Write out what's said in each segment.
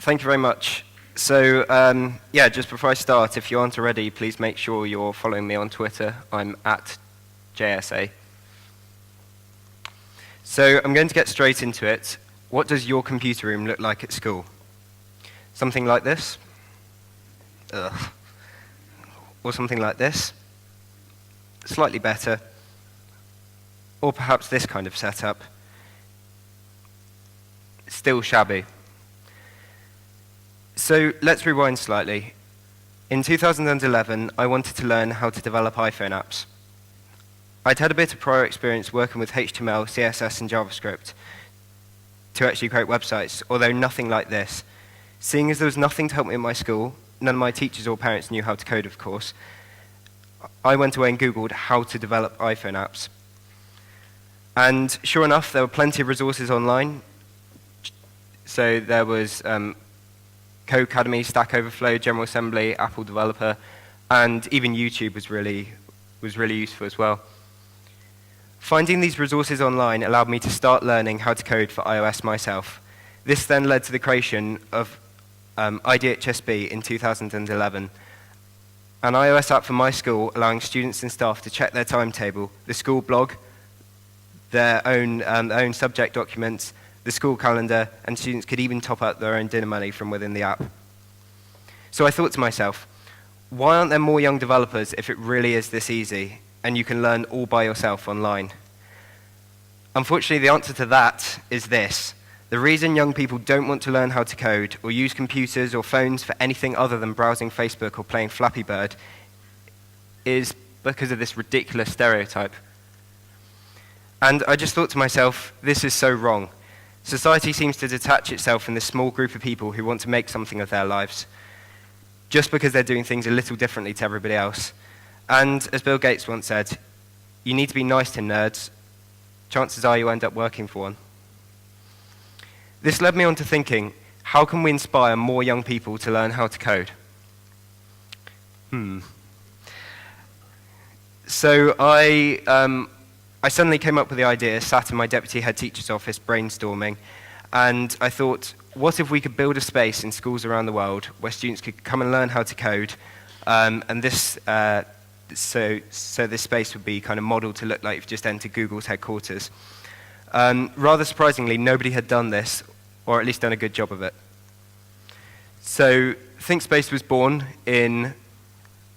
Thank you very much. So, just before I start, if you aren't already, please make sure you're following me on Twitter. I'm at JSA. So, I'm going to get straight into it. What does your computer room look like at school? Something like this? Ugh. Or something like this? Slightly better. Or perhaps this kind of setup. Still shabby. So let's rewind slightly. In 2011, I wanted to learn how to develop iPhone apps. I'd had a bit of prior experience working with HTML, CSS, and JavaScript to actually create websites, although nothing like this. Seeing as there was nothing to help me in my school, none of my teachers or parents knew how to code, of course, I went away and Googled how to develop iPhone apps. And sure enough, there were plenty of resources online. So there was Codecademy, Stack Overflow, General Assembly, Apple Developer, and even YouTube was really useful as well. Finding these resources online allowed me to start learning how to code for iOS myself. This then led to the creation of IDHSB in 2011, an iOS app for my school allowing students and staff to check their timetable, the school blog, their own subject documents, the school calendar, and students could even top up their own dinner money from within the app. So I thought to myself, why aren't there more young developers if it really is this easy, and you can learn all by yourself online? Unfortunately, the answer to that is this. The reason young people don't want to learn how to code or use computers or phones for anything other than browsing Facebook or playing Flappy Bird is because of this ridiculous stereotype. And I just thought to myself, this is so wrong. Society seems to detach itself from this small group of people who want to make something of their lives, just because they're doing things a little differently to everybody else. And as Bill Gates once said, you need to be nice to nerds. Chances are you end up working for one. This led me on to thinking, how can we inspire more young people to learn how to code? So I suddenly came up with the idea, sat in my deputy head teacher's office brainstorming, and I thought, what if we could build a space in schools around the world where students could come and learn how to code, and this, so this space would be kind of modeled to look like you've just entered Google's headquarters. Rather surprisingly, nobody had done this, or at least done a good job of it. So Thinkspace was born in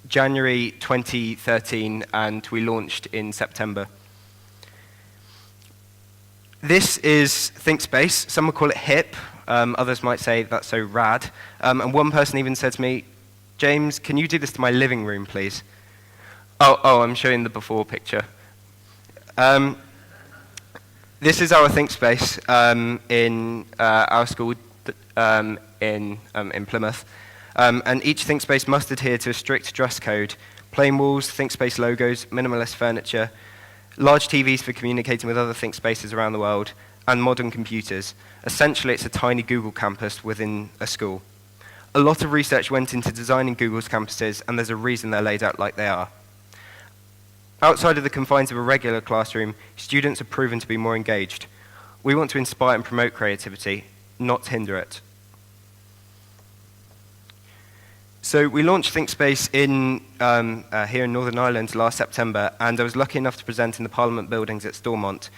January 2013, and we launched in September. This is Thinkspace. Some would call it hip. Others might say that's so rad. And one person even said to me, James, can you do this to my living room, please? Oh, I'm showing the before picture. This is our Thinkspace in our school in Plymouth. And each Thinkspace must adhere to a strict dress code. Plain walls, Thinkspace logos, minimalist furniture, large TVs for communicating with other Thinkspaces around the world, and modern computers. Essentially, it's a tiny Google campus within a school. A lot of research went into designing Google's campuses, and there's a reason they're laid out like they are. Outside of the confines of a regular classroom, students are proven to be more engaged. We want to inspire and promote creativity, not hinder it. So we launched Thinkspace here in Northern Ireland last September, and I was lucky enough to present in the Parliament buildings at Stormont.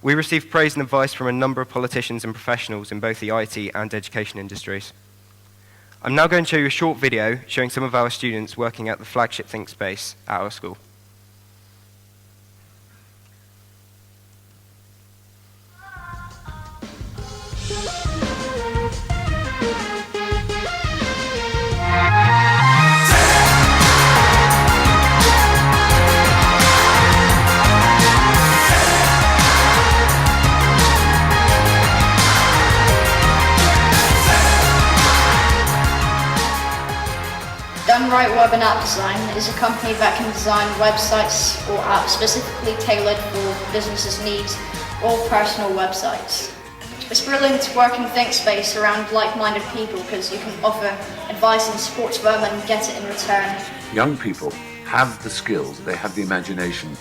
We received praise and advice from a number of politicians and professionals in both the IT and education industries. I'm now going to show you a short video showing some of our students working at the flagship Thinkspace at our school. Done Right Web and App Design is a company that can design websites or apps specifically tailored for businesses' needs or personal websites. It's brilliant to work in Thinkspace around like-minded people because you can offer advice and support to them and get it in return. Young people have the skills, they have the imagination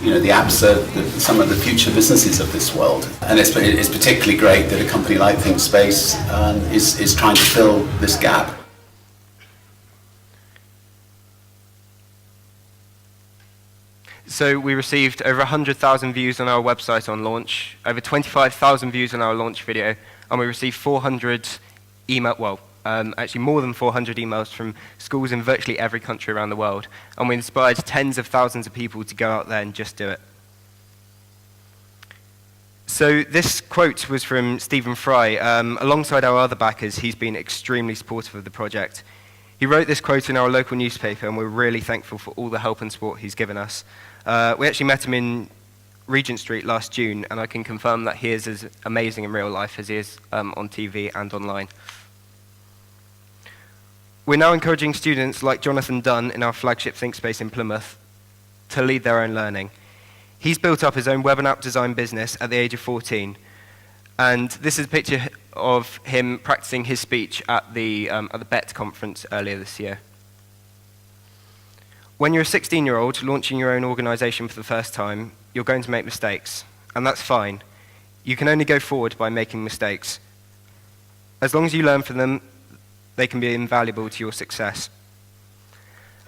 You know, the apps are some of the future businesses of this world, and it's particularly great that a company like Thinkspace is trying to fill this gap. So we received over 100,000 views on our website on launch, over 25,000 views on our launch video, and we received 400 actually more than 400 emails from schools in virtually every country around the world, and we inspired tens of thousands of people to go out there and just do it. So this quote was from Stephen Fry. Alongside our other backers, he's been extremely supportive of the project. He wrote this quote in our local newspaper, and we're really thankful for all the help and support he's given us. We actually met him in Regent Street last June, and I can confirm that he is as amazing in real life as he is on TV and online. We're now encouraging students like Jonathan Dunn in our flagship Thinkspace in Plymouth to lead their own learning. He's built up his own web and app design business at the age of 14, and this is a picture of him practicing his speech at the Beltech conference earlier this year. When you're a 16-year-old launching your own organization for the first time, you're going to make mistakes, and that's fine. You can only go forward by making mistakes. As long as you learn from them, they can be invaluable to your success.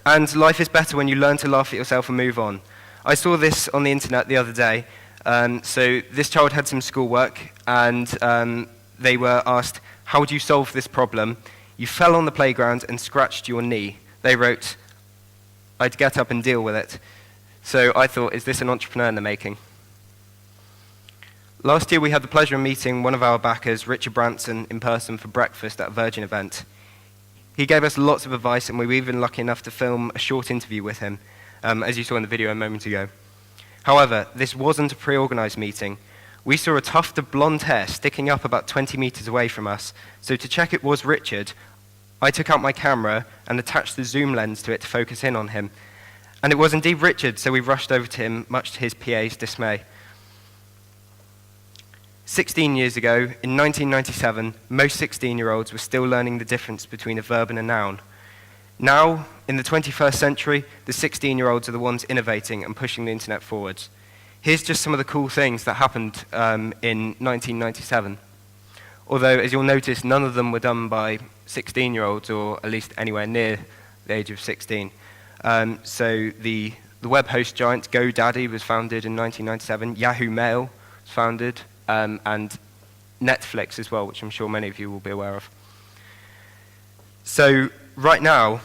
And life is better when you learn to laugh at yourself and move on. I saw this on the internet the other day. So this child had some schoolwork, and they were asked, how would you solve this problem? You fell on the playground and scratched your knee. They wrote, I'd get up and deal with it. So I thought, is this an entrepreneur in the making? Last year we had the pleasure of meeting one of our backers, Richard Branson, in person for breakfast at a Virgin event. He gave us lots of advice, and we were even lucky enough to film a short interview with him, as you saw in the video a moment ago. However, this wasn't a pre-organized meeting. We saw a tuft of blonde hair sticking up about 20 meters away from us, so to check it was Richard, I took out my camera and attached the zoom lens to it to focus in on him. And it was indeed Richard, so we rushed over to him, much to his PA's dismay. 16 years ago, in 1997, most 16-year-olds were still learning the difference between a verb and a noun. Now, in the 21st century, the 16-year-olds are the ones innovating and pushing the internet forwards. Here's just some of the cool things that happened in 1997. Although, as you'll notice, none of them were done by 16-year-olds, or at least anywhere near the age of 16. So the web host giant GoDaddy was founded in 1997, Yahoo Mail was founded, and Netflix as well, which I'm sure many of you will be aware of. So right now,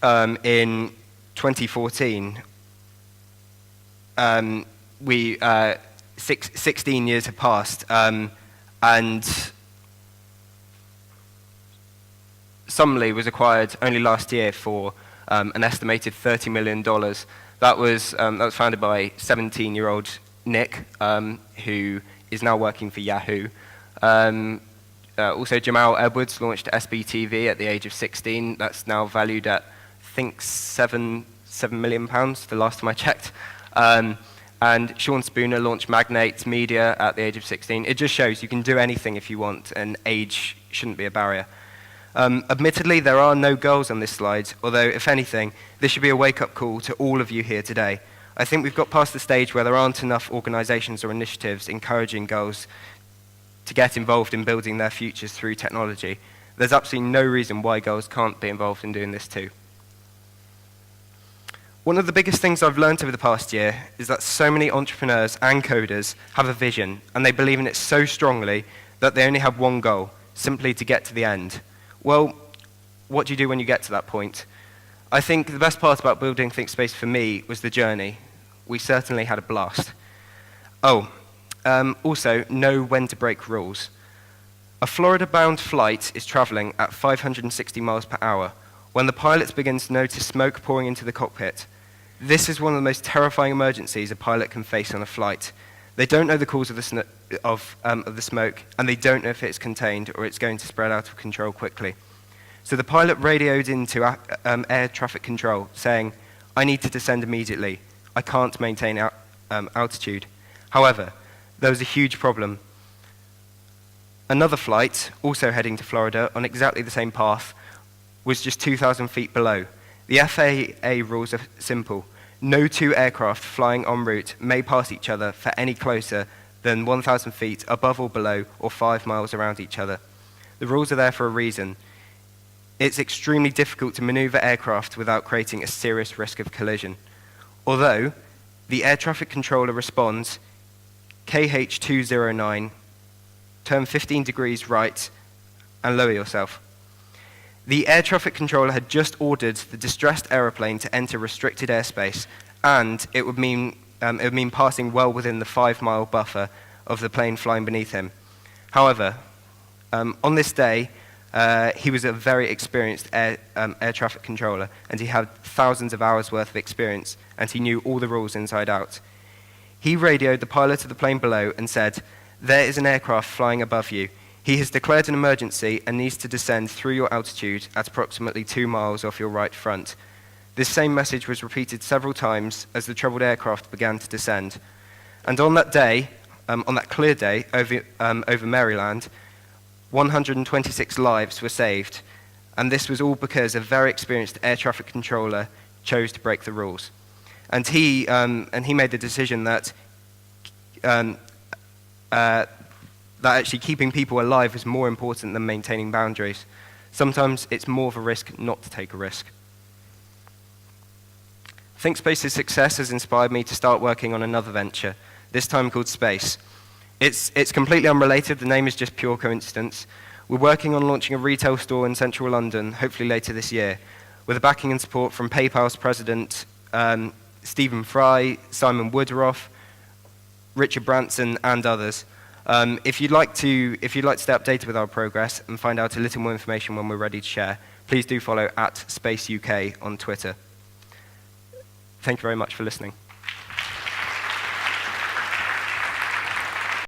in 2014, 16 years have passed, and Summerlee was acquired only last year for an estimated $30 million. That was founded by 17-year-old Nick, who is now working for Yahoo. Also, Jamal Edwards launched SBTV at the age of 16. That's now valued at, I think, £7 million, the last time I checked. And Sean Spooner launched Magnate Media at the age of 16. It just shows you can do anything if you want, and age shouldn't be a barrier. Admittedly, there are no goals on this slide, although, if anything, this should be a wake-up call to all of you here today. I think we've got past the stage where there aren't enough organizations or initiatives encouraging girls to get involved in building their futures through technology. There's absolutely no reason why girls can't be involved in doing this too. One of the biggest things I've learned over the past year is that so many entrepreneurs and coders have a vision, and they believe in it so strongly that they only have one goal, simply to get to the end. Well, what do you do when you get to that point? I think the best part about building Thinkspace for me was the journey. We certainly had a blast. Also, know when to break rules. A Florida-bound flight is traveling at 560 miles per hour when the pilots begin to notice smoke pouring into the cockpit. This is one of the most terrifying emergencies a pilot can face on a flight. They don't know the cause of the smoke, and they don't know if it's contained or it's going to spread out of control quickly. So the pilot radioed into air traffic control, saying, "I need to descend immediately. I can't maintain altitude." However, there was a huge problem. Another flight, also heading to Florida on exactly the same path, was just 2,000 feet below. The FAA rules are simple. no two aircraft flying en route may pass each other for any closer than 1,000 feet above or below or 5 miles around each other. The rules are there for a reason. It's extremely difficult to maneuver aircraft without creating a serious risk of collision. Although, the air traffic controller responds, KH209, turn 15 degrees right and lower yourself. The air traffic controller had just ordered the distressed aeroplane to enter restricted airspace, and it would mean passing well within the 5-mile buffer of the plane flying beneath him. However, on this day, he was a very experienced air traffic controller, and he had thousands of hours worth of experience, and he knew all the rules inside out. He radioed the pilot of the plane below and said, "There is an aircraft flying above you. He has declared an emergency and needs to descend through your altitude at approximately 2 miles off your right front." This same message was repeated several times as the troubled aircraft began to descend. And on that day, on that clear day over Maryland, 126 lives were saved. And this was all because a very experienced air traffic controller chose to break the rules. And he made the decision that that actually keeping people alive is more important than maintaining boundaries. Sometimes it's more of a risk not to take a risk. Thinkspace's success has inspired me to start working on another venture, this time called Space. It's completely unrelated, the name is just pure coincidence. We're working on launching a retail store in central London, hopefully later this year, with the backing and support from PayPal's president, Stephen Fry, Simon Woodruff, Richard Branson, and others. If you'd like to stay updated with our progress and find out a little more information when we're ready to share, please do follow @SpaceUK on Twitter. Thank you very much for listening.